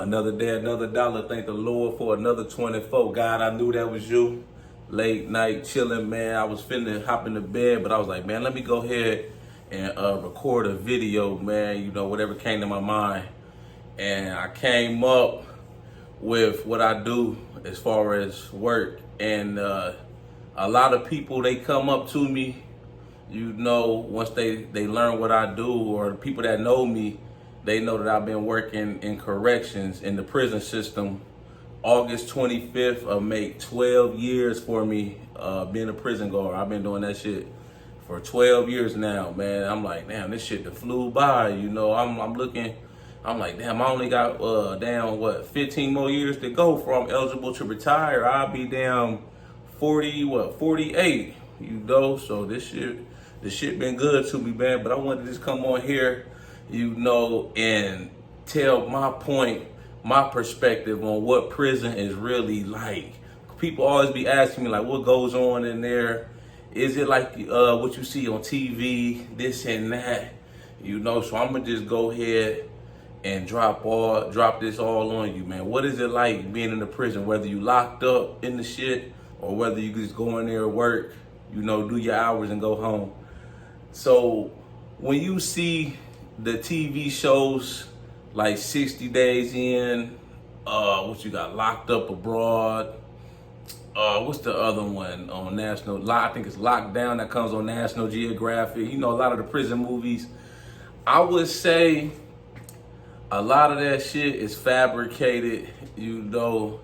Another day, another dollar. Thank the Lord for another 24. God, I knew that was you. Late night chilling, man. I was finna hop into bed, but I was like, man, let me go ahead and record a video, man. You know, whatever came to my mind. And I came up with what I do as far as work. And a lot of people, they come up to me, you know, once they learn what I do, or people that know me, they know that I've been working in corrections in the prison system. August 25th will make 12 years for me being a prison guard. I've been doing that shit for 12 years now, man. I'm like, damn, this shit done flew by, you know. I'm looking, I'm like, damn, I only got 15 more years to go before I'm eligible to retire. I'll be down 48, you know. So this shit been good to me, man. But I wanted to just come on here, you know, and tell my point, my perspective on what prison is really like. People always be asking me, like, what goes on in there? Is it like what you see on TV, this and that? You know, so I'm gonna just go ahead and drop this all on you, man. What is it like being in the prison, whether you locked up in the shit or whether you just go in there, work, you know, do your hours and go home? So when you see the TV shows like 60 Days In, what you got, Locked Up Abroad, what's the other one on National, I think it's Lockdown, that comes on National Geographic, you know, a lot of the prison movies, I would say a lot of that shit is fabricated, you know.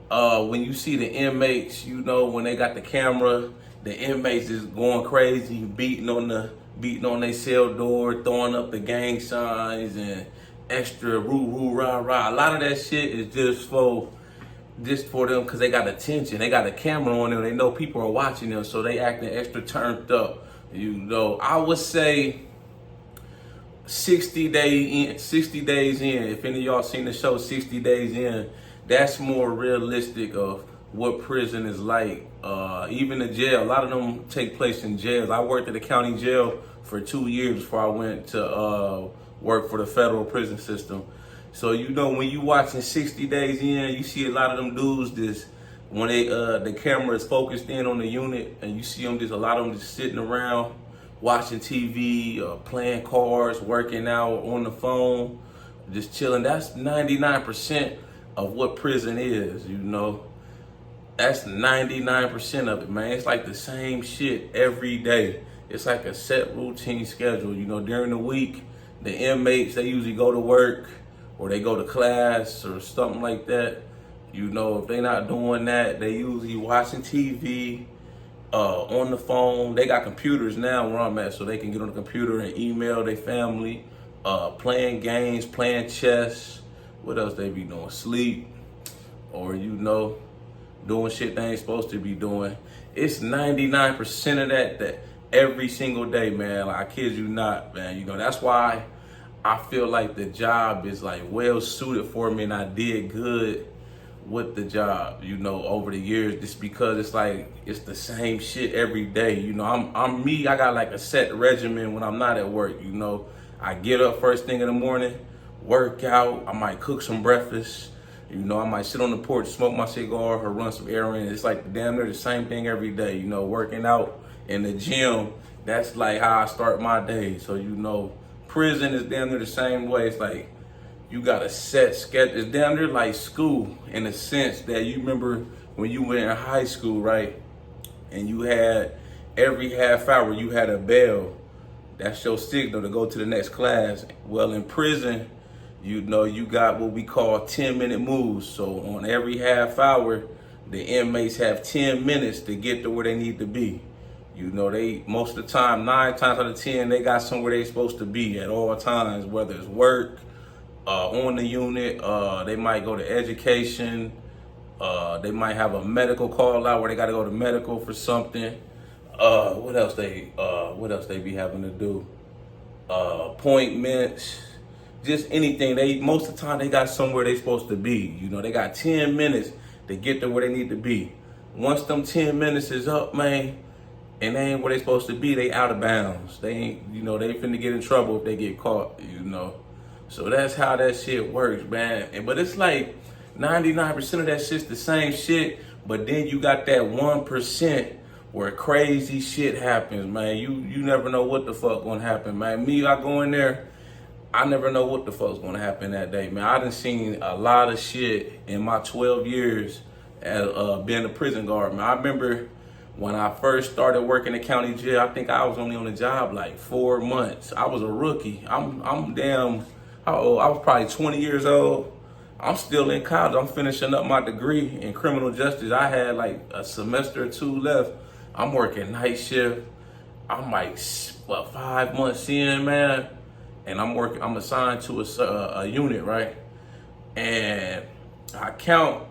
When you see the inmates, you know, when they got the camera, the inmates is going crazy, beating on their cell door, throwing up the gang signs and extra roo roo rah rah. A lot of that shit is just for them because they got attention. They got a camera on them. They know people are watching them, so they acting extra turned up. You know, I would say 60 days in. If any of y'all seen the show 60 Days In, that's more realistic of what prison is like. Even the jail, a lot of them take place in jails. I worked at the county jail for 2 years before I went to work for the federal prison system. So, you know, when you watching 60 Days In, you see a lot of them dudes when the camera is focused in on the unit, and you see them, a lot of them just sitting around watching TV, playing cards, working out on the phone, just chilling. That's 99% of what prison is, you know. That's 99% of it, man. It's like the same shit every day. It's like a set routine schedule. You know, during the week, the inmates, they usually go to work or they go to class or something like that. You know, if they not doing that, they usually watching TV, on the phone. They got computers now where I'm at, so they can get on the computer and email their family, playing games, playing chess. What else they be doing? Sleep, or, you know, doing shit they ain't supposed to be doing. It's 99% of that every single day, man. Like, I kid you not, man. You know, that's why I feel like the job is like well suited for me, and I did good with the job, you know, over the years, just because it's like it's the same shit every day. You know, I'm me. I got like a set regimen when I'm not at work. You know, I get up first thing in the morning, work out. I might cook some breakfast. You know, I might sit on the porch, smoke my cigar, or run some errands. It's like damn near the same thing every day. You know, working out in the gym. That's like how I start my day. So, you know, prison is damn near the same way. It's like you got a set schedule. It's damn near like school in the sense that you remember when you went in high school, right? And you had every half hour you had a bell. That's your signal to go to the next class. Well, in prison, you know, you got what we call 10-minute moves. So on every half hour, the inmates have 10 minutes to get to where they need to be. You know, they, most of the time, 9 times out of 10, they got somewhere they supposed to be at all times, whether it's work, on the unit, they might go to education, they might have a medical call out where they got to go to medical for something. What else they be having to do? Appointments, just anything. Most of the time they got somewhere they supposed to be. You know, they got 10 minutes to get to where they need to be. Once them 10 minutes is up, man, and they ain't where they supposed to be, they out of bounds. They ain't, you know, they finna get in trouble if they get caught, you know. So that's how that shit works, man. But it's like 99% of that shit's the same shit, but then you got that 1% where crazy shit happens, man. You never know what the fuck gonna happen, man. Me, I go in there, I never know what the fuck's gonna happen that day, man. I done seen a lot of shit in my 12 years as being a prison guard, man. I remember when I first started working in county jail, I think I was only on the job like 4 months. I was a rookie. I'm damn, how old? I was probably 20 years old. I'm still in college. I'm finishing up my degree in criminal justice. I had like a semester or two left. I'm working night shift. I'm like, 5 months in, man. And I'm assigned to a unit, right? And I count,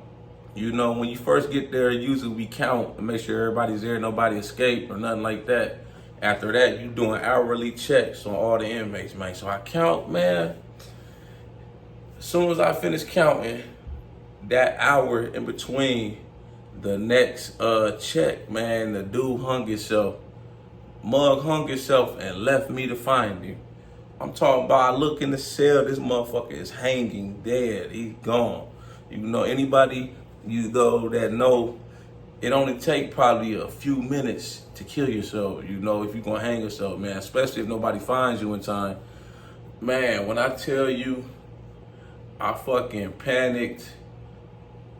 when you first get there, usually we count to make sure everybody's there, nobody escaped or nothing like that. After that, you doing hourly checks on all the inmates, man. So I count, man. As soon as I finish counting, that hour in between the next check, man, the dude hung himself. Mug hung himself and left me to find him. I'm talking about, I look in the cell, this motherfucker is hanging dead. He's gone. Anybody that know, it only take probably a few minutes to kill yourself, if you're gonna hang yourself, man, especially if nobody finds you in time. Man, when I tell you, I fucking panicked.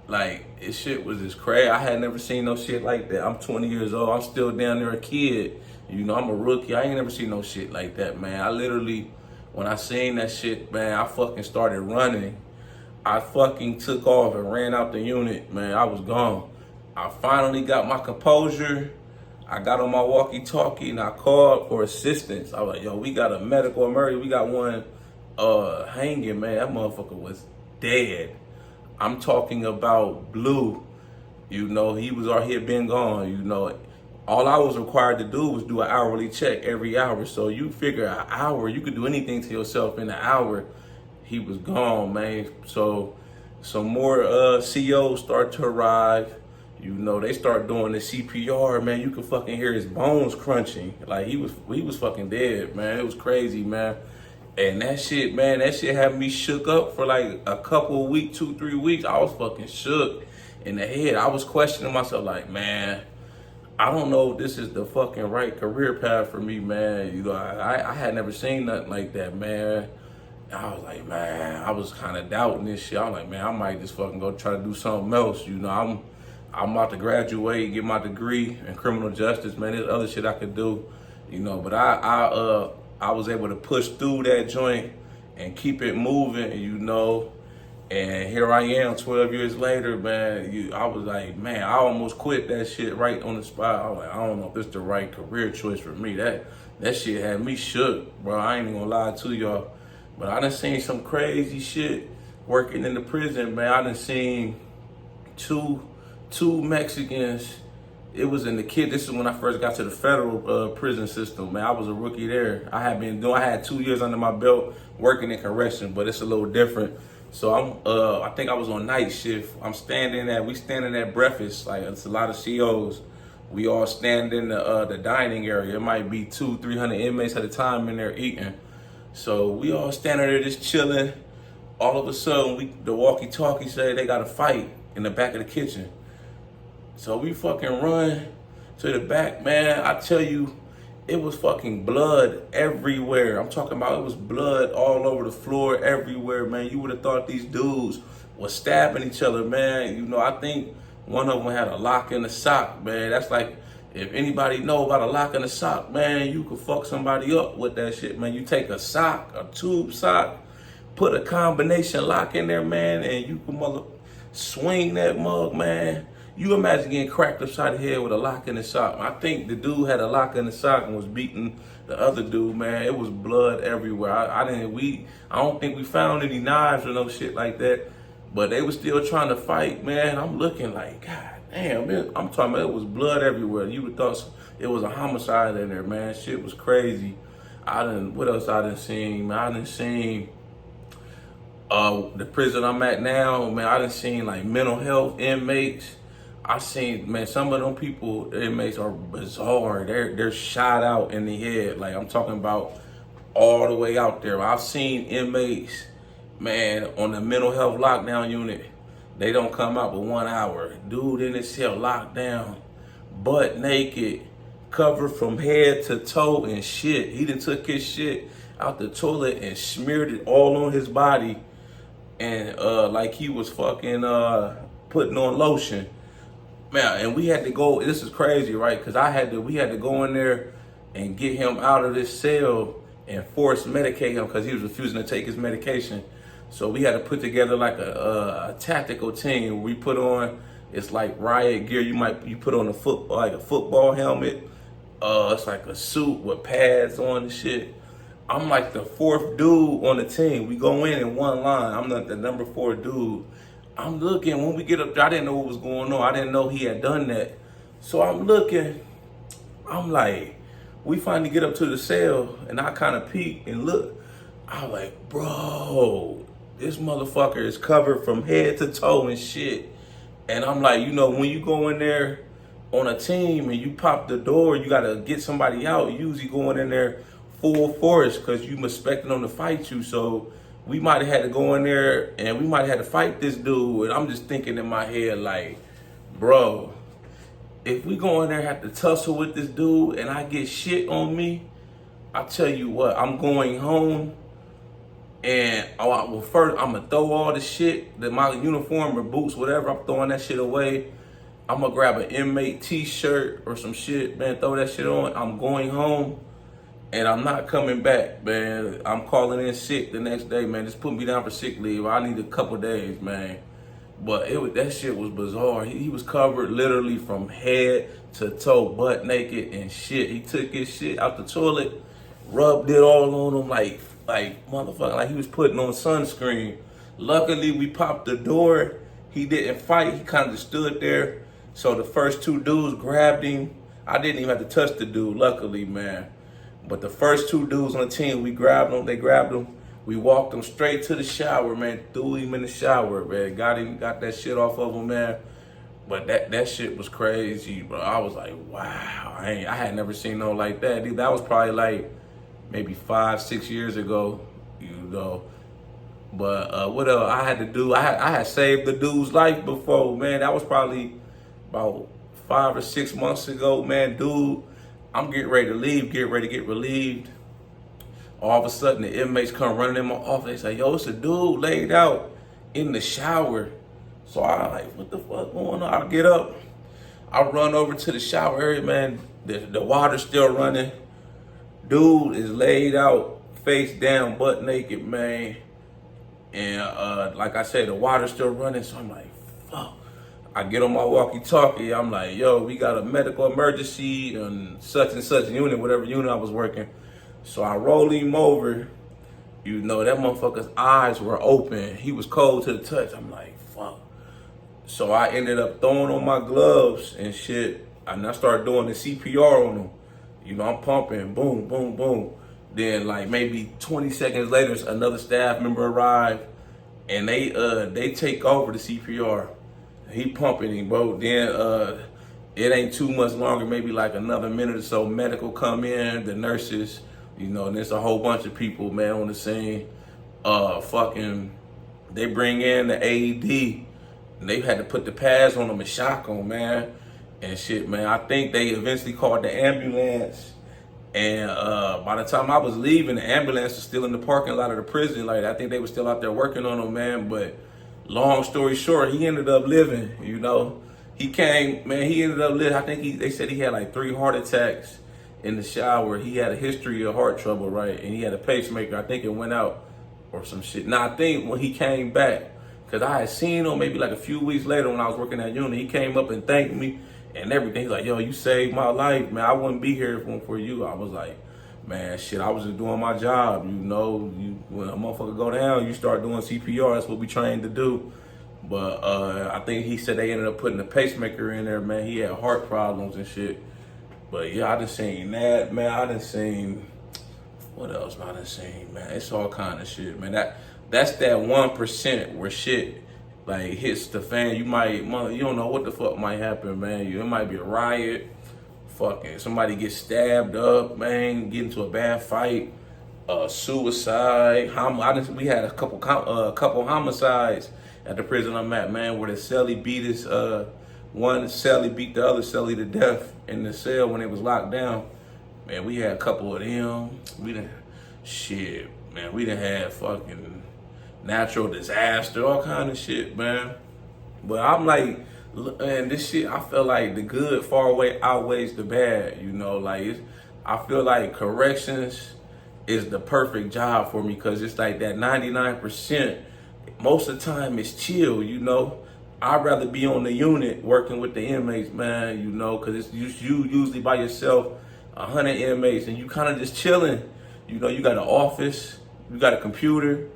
Like, this shit was just crazy. I had never seen no shit like that. I'm 20 years old. I'm still down there a kid. I'm a rookie. I ain't never seen no shit like that, man. I literally, when I seen that shit, man, I fucking started running. I fucking took off and ran out the unit, man. I was gone. I finally got my composure. I got on my walkie-talkie and I called for assistance. I was like, yo, we got a medical emergency. We got one hanging, man. That motherfucker was dead. I'm talking about blue. He had been gone, All I was required to do was do an hourly check every hour. So you figure an hour, you could do anything to yourself in an hour. He was gone, man. So some more COs start to arrive. They start doing the CPR, man. You could fucking hear his bones crunching. Like he was fucking dead, man. It was crazy, man. And that shit, man, had me shook up for like a couple of weeks, 2-3 weeks. I was fucking shook in the head. I was questioning myself like, man, I don't know if this is the fucking right career path for me, man. I had never seen nothing like that, man. I was like, man, I was kind of doubting this shit. I was like, man, I might just fucking go try to do something else. I'm about to graduate, get my degree in criminal justice, man. There's other shit I could do, but I was able to push through that joint and keep it moving, and here I am 12 years later, man. I was like, man, I almost quit that shit right on the spot. I was like, I don't know if this is the right career choice for me. That shit had me shook, bro. I ain't even gonna lie to y'all. But I done seen some crazy shit working in the prison, man. I done seen two Mexicans. It was in the kid. This is when I first got to the federal prison system, man. I was a rookie there. I had 2 years under my belt working in correction, but it's a little different. So I think I was on night shift. We standing at breakfast. Like, it's a lot of COs. We all stand in the dining area. It might be 200-300 inmates at a time in there eating. So we all standing there just chilling. All of a sudden, the walkie-talkie say they got a fight in the back of the kitchen. So we fucking run to the back, man. I tell you, it was fucking blood everywhere. I'm talking about, it was blood all over the floor, everywhere, man. You would have thought these dudes was stabbing each other, man. I think one of them had a lock in the sock, man. That's like, if anybody know about a lock in the sock, man, you could fuck somebody up with that shit, man. You take a sock, a tube sock, put a combination lock in there, man, and you can swing that mug, man. You imagine getting cracked upside the head with a lock in the sock. I think the dude had a lock in the sock and was beating the other dude, man. It was blood everywhere. I don't think we found any knives or no shit like that, but they were still trying to fight, man. I'm looking like, God damn, man. I'm talking about, it was blood everywhere. You would thought it was a homicide in there, man. Shit was crazy. What else I done seen, man? I done seen the prison I'm at now, man. I done seen like mental health inmates. I seen, man, some of them people, inmates are bizarre. They're shot out in the head. Like, I'm talking about all the way out there. I've seen inmates, man, on the mental health lockdown unit. They don't come out but 1 hour. Dude in his cell locked down, butt naked, covered from head to toe and shit. He done took his shit out the toilet and smeared it all on his body, and like he was fucking putting on lotion. Man, and we had to go, this is crazy, right? Because we had to go in there and get him out of this cell and force medicate him because he was refusing to take his medication. So we had to put together like a tactical team. We put on, it's like riot gear. You put on a football helmet. It's like a suit with pads on and shit. I'm like the fourth dude on the team. We go in one line. I'm like the number 4 dude. I'm looking, when we get up there, I didn't know what was going on. I didn't know he had done that. So I'm looking, I'm like, we finally get up to the cell, and I kind of peek and look. I'm like, bro, this motherfucker is covered from head to toe and shit. And I'm like, you know, when you go in there on a team and you pop the door, you gotta get somebody out. You usually going in there full force because you expecting them to fight you. So we might have had to go in there and we might have had to fight this dude. And I'm just thinking in my head like, bro, if we go in there and have to tussle with this dude and I get shit on me, I tell you what, I'm going home and first I'm gonna throw all the shit, my uniform or boots, whatever, I'm throwing that shit away. I'm gonna grab an inmate t-shirt or some shit, man, throw that shit on. I'm going home. And I'm not coming back, man. I'm calling in sick the next day, man. Just put me down for sick leave. I need a couple days, man. But that shit was bizarre. He was covered literally from head to toe, butt naked and shit. He took his shit out the toilet, rubbed it all on him like motherfucker, like he was putting on sunscreen. Luckily, we popped the door. He didn't fight. He kind of stood there. So the first 2 dudes grabbed him. I didn't even have to touch the dude, luckily, man. But the first 2 dudes on the team, we grabbed them. They grabbed him. We walked him straight to the shower, man. Threw him in the shower, man. Got that shit off of him, man. But that shit was crazy, bro. I was like, wow. I had never seen no like that. Dude, that was probably like maybe 5-6 years ago, you know. But what else I had to do? I had saved the dude's life before, man. That was probably about 5 or 6 months ago, man. Dude, I'm getting ready to leave, get ready to get relieved. All of a sudden, the inmates come running in my office. They say, yo, it's a dude laid out in the shower. So I'm like, what the fuck going on? I get up. I run over to the shower area, man. The water's still running. Dude is laid out, face down, butt naked, man. And like I said, the water's still running. So I'm like, fuck. I get on my walkie-talkie. I'm like, yo, we got a medical emergency and such unit, whatever unit I was working. So I roll him over. You know, that motherfucker's eyes were open. He was cold to the touch. I'm like, fuck. So I ended up throwing on my gloves and shit. And I started doing the CPR on him. You know, I'm pumping, boom, boom, boom. Then like maybe 20 seconds later, another staff member arrived and they take over the CPR. He pumping him, bro. Then it ain't too much longer, maybe like another minute or so. Medical come in, the nurses, you know, and there's a whole bunch of people, man, on the scene. They bring in the AED, and they had to put the pads on them and shock them, man, and shit, man. I think they eventually called the ambulance, and by the time I was leaving, the ambulance was still in the parking lot of the prison. Like, I think they were still out there working on him, man, but long story short, he ended up living, you know. He ended up living. I think they said he had like 3 heart attacks in the shower. He had a history of heart trouble, right? And he had a pacemaker. I think it went out or some shit. Now, I think when he came back, because I had seen him maybe like a few weeks later when I was working at unit, he came up and thanked me and everything. He's like, yo, you saved my life, man. I wouldn't be here if it weren't for you. I was like, man, shit, I was just doing my job. You know, when a motherfucker go down, you start doing CPR. That's what we trained to do. But I think he said they ended up putting a pacemaker in there, man. He had heart problems and shit. But yeah, I done seen that, man. I done seen, what else I done seen, man? It's all kind of shit, man. That's that 1% where shit like hits the fan. You don't know what the fuck might happen, man. It might be a riot. Fucking somebody get stabbed up, man, get into a bad fight. suicide. We had a couple homicides at the prison I'm at, man, where the cellie beat one cellie beat the other cellie to death in the cell when it was locked down. Man, we had a couple of them. We done had fucking natural disaster, all kind of shit, man. But I'm like, man, this shit, I feel like the good far away outweighs the bad, you know, like I feel like corrections is the perfect job for me because it's like that 99%, most of the time it's chill, you know. I'd rather be on the unit working with the inmates, man, you know, because it's you usually by yourself, 100 inmates, and you kind of just chilling. You know, you got an office, you got a computer,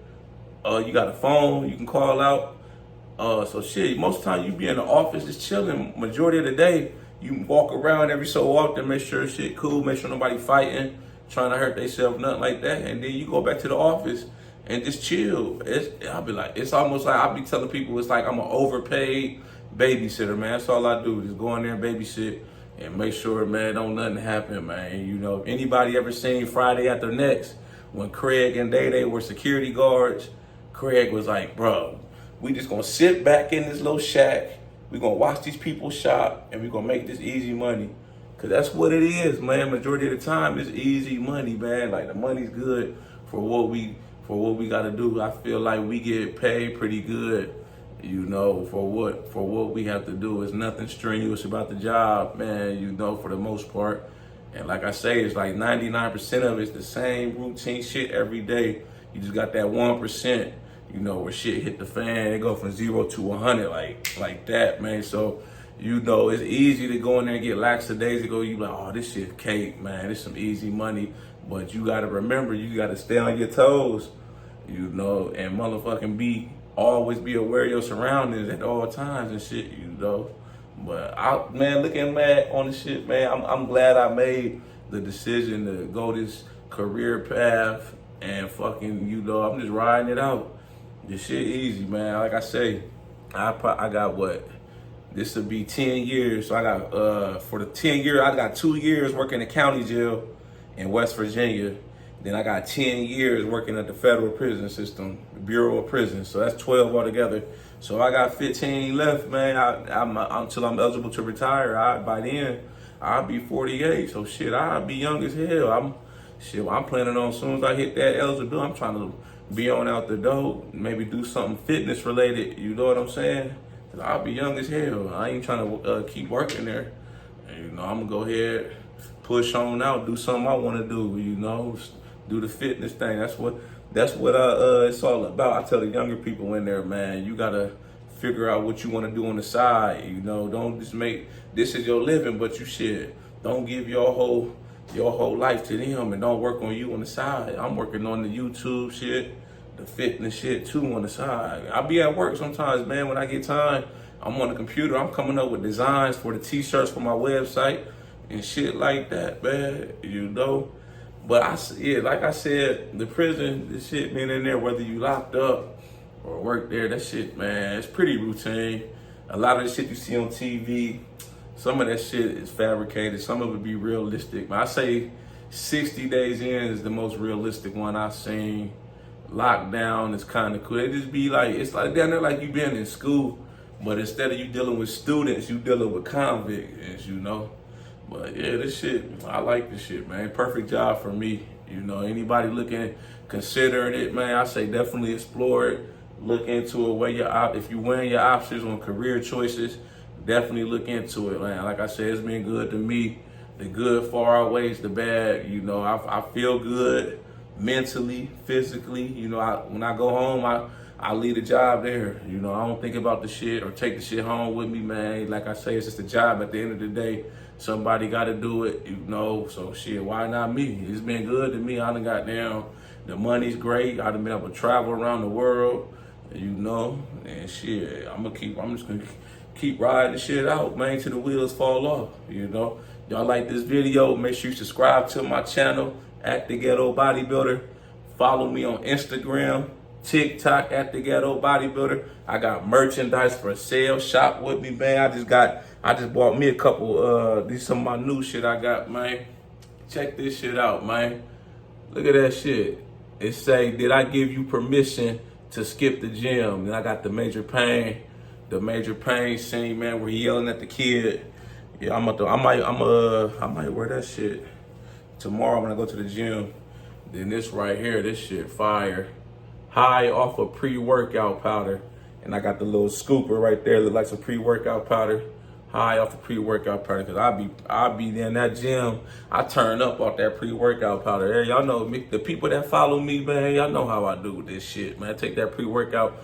you got a phone you can call out. So shit, most of the time you be in the office just chilling. Majority of the day, you walk around every so often, make sure shit cool, make sure nobody fighting, trying to hurt themselves, nothing like that. And then you go back to the office and just chill. I'll be like, it's almost like I'll be telling people it's like I'm an overpaid babysitter, man. That's all I do, just go in there and babysit and make sure, man, don't nothing happen, man. You know, if anybody ever seen Friday After Next, when Craig and Day were security guards, Craig was like, bro, we just gonna sit back in this little shack, we gonna watch these people shop, and we gonna make this easy money. Cause that's what it is, man. Majority of the time, it's easy money, man. Like the money's good for what we gotta do. I feel like we get paid pretty good, you know, for what we have to do. It's nothing strenuous about the job, man, you know, for the most part. And like I say, it's like 99% of it's the same routine shit every day. You just got that 1%, you know, where shit hit the fan, it go from 0 to 100 like that, man. So, you know, it's easy to go in there and get lackadaisical. You like, oh, this shit cake, man. This some easy money. But you gotta remember, you gotta stay on your toes, you know, and motherfucking always be aware of your surroundings at all times and shit, you know. But looking back on the shit, man, I'm glad I made the decision to go this career path and fucking, you know, I'm just riding it out. This shit easy, man. Like I say, I got what? This will be 10 years. So I got, for the 10 years, I got 2 years working in county jail in West Virginia. Then I got 10 years working at the federal prison system, the Bureau of Prisons. So that's 12 altogether. So I got 15 left, man. Until I'm eligible to retire. By then, I'll be 48. So shit, I'll be young as hell. I'm planning on as soon as I hit that eligibility, I'm trying to be on out the door, maybe do something fitness related. You know what I'm saying? Cause I'll be young as hell. I ain't trying to keep working there. And, you know, I'm gonna go ahead, push on out, do something I want to do. You know, do the fitness thing. That's what it's all about. I tell the younger people in there, man, you gotta figure out what you want to do on the side. You know, don't just make this is your living, but you should don't give your whole life to them and don't work on you on the side. I'm working on the YouTube shit, the fitness shit too on the side. I'll be at work sometimes, man. When I get time, I'm on the computer. I'm coming up with designs for the t-shirts for my website and shit like that, man. You know. But like I said, the prison, the shit being in there, whether you locked up or work there, that shit, man, it's pretty routine. A lot of the shit you see on TV, some of that shit is fabricated. Some of it be realistic. But I say 60 Days In is the most realistic one I've seen. Lockdown is kind of cool. It just be like, it's like down there like you been in school, but instead of you dealing with students, you dealing with convicts, you know. But yeah, this shit, I like this shit, man. Perfect job for me. You know, anybody looking, considering it, man, I say definitely explore it. Look into it. If you're weighing your options on career choices, definitely look into it, man. Like I said, it's been good to me. The good far outweighs the bad. You know, I feel good mentally, physically. You know, when I go home, I leave the job there. You know, I don't think about the shit or take the shit home with me, man. Like I say, it's just a job at the end of the day. Somebody got to do it, you know. So shit, why not me? It's been good to me. I done got down. The money's great. I done been able to travel around the world, you know. And shit, I'm just gonna keep riding the shit out, man, till the wheels fall off, you know. Y'all like this video, make sure you subscribe to my channel, at The Ghetto Bodybuilder. Follow me on Instagram, TikTok, at The Ghetto Bodybuilder. I got merchandise for sale. Shop with me, man. I just bought me a couple, these some of my new shit I got, man. Check this shit out, man. Look at that shit. It say, did I give you permission to skip the gym? And I got the major pain scene, man, where he yelling at the kid. Yeah, I might wear that shit tomorrow when I go to the gym. Then this right here, this shit fire. High off of pre-workout powder. And I got the little scooper right there, look like some pre-workout powder. High off the pre-workout powder, cause I be in that gym. I turn up off that pre-workout powder. Hey, y'all know me, the people that follow me, man. Y'all know how I do with this shit, man. I take that pre-workout.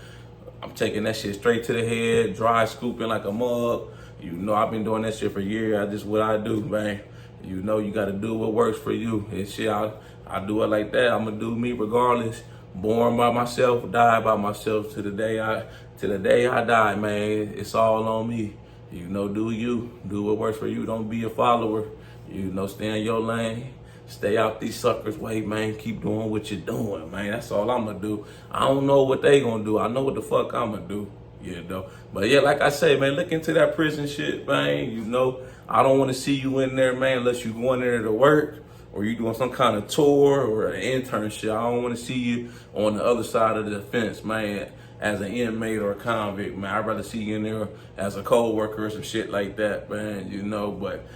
I'm taking that shit straight to the head, dry scooping like a mug. You know, I've been doing that shit for years. I just what I do, man. You know, you gotta do what works for you. And shit, I do it like that. I'm gonna do me regardless. Born by myself, die by myself to the day I die, man. It's all on me. You know, do you. Do what works for you. Don't be a follower. You know, stay in your lane. Stay out these suckers' way, man. Keep doing what you're doing, man. That's all I'm gonna do. I don't know what they gonna do. I know what the fuck I'm gonna do. You know. But yeah, like I say, man, look into that prison shit, man. You know, I don't want to see you in there, man, unless you going there to work or you doing some kind of tour or an internship. I don't want to see you on the other side of the fence, man, as an inmate or a convict, man. I'd rather see you in there as a co-worker or some shit like that, man, you know. But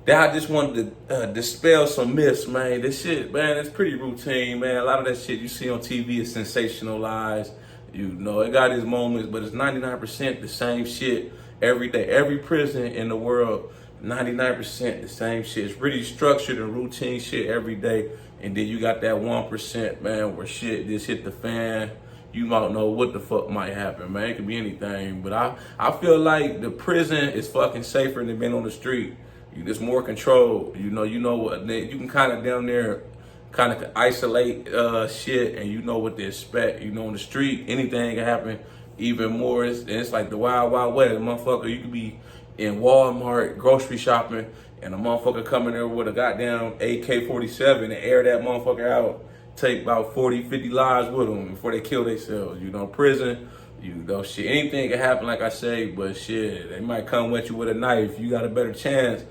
I just wanted to dispel some myths, man. This shit, man, it's pretty routine, man. A lot of that shit you see on TV is sensationalized. You know, it got its moments, but it's 99% the same shit every day. Every prison in the world, 99% the same shit. It's really structured and routine shit every day. And then you got that 1%, man, where shit just hit the fan. You might know what the fuck might happen, man. It could be anything. But I feel like the prison is fucking safer than being on the street. It's more controlled. You know what, you can kind of down there kind of isolate shit, and you know what to expect. You know, on the street, anything can happen. Even more, it's like the wild, wild west. Motherfucker, you could be in Walmart grocery shopping, and a motherfucker come in there with a goddamn AK-47 and air that motherfucker out. Take about 40, 50 lives with them before they kill themselves. You know, prison, you know, shit, anything can happen, like I say, but shit, they might come at you with a knife. You got a better chance,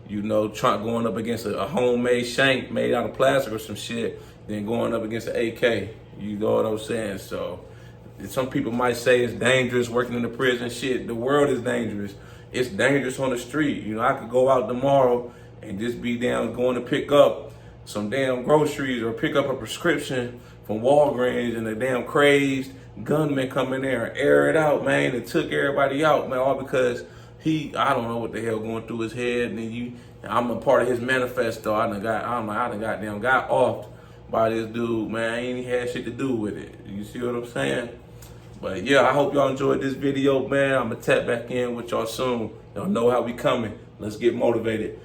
you know, going up against a homemade shank made out of plastic or some shit than going up against an AK. You know what I'm saying? So some people might say it's dangerous working in the prison. Shit, the world is dangerous. It's dangerous on the street. You know, I could go out tomorrow and just be down going to pick up some damn groceries or pick up a prescription from Walgreens, and the damn crazed gunman come in there and air it out, man, and took everybody out, man, all because I don't know what the hell going through his head. And I'm a part of his manifesto. I done got offed by this dude, man. I ain't even had shit to do with it. You see what I'm saying? But yeah, I hope y'all enjoyed this video, man. I'm gonna tap back in with y'all soon. Y'all know how we coming. Let's get motivated.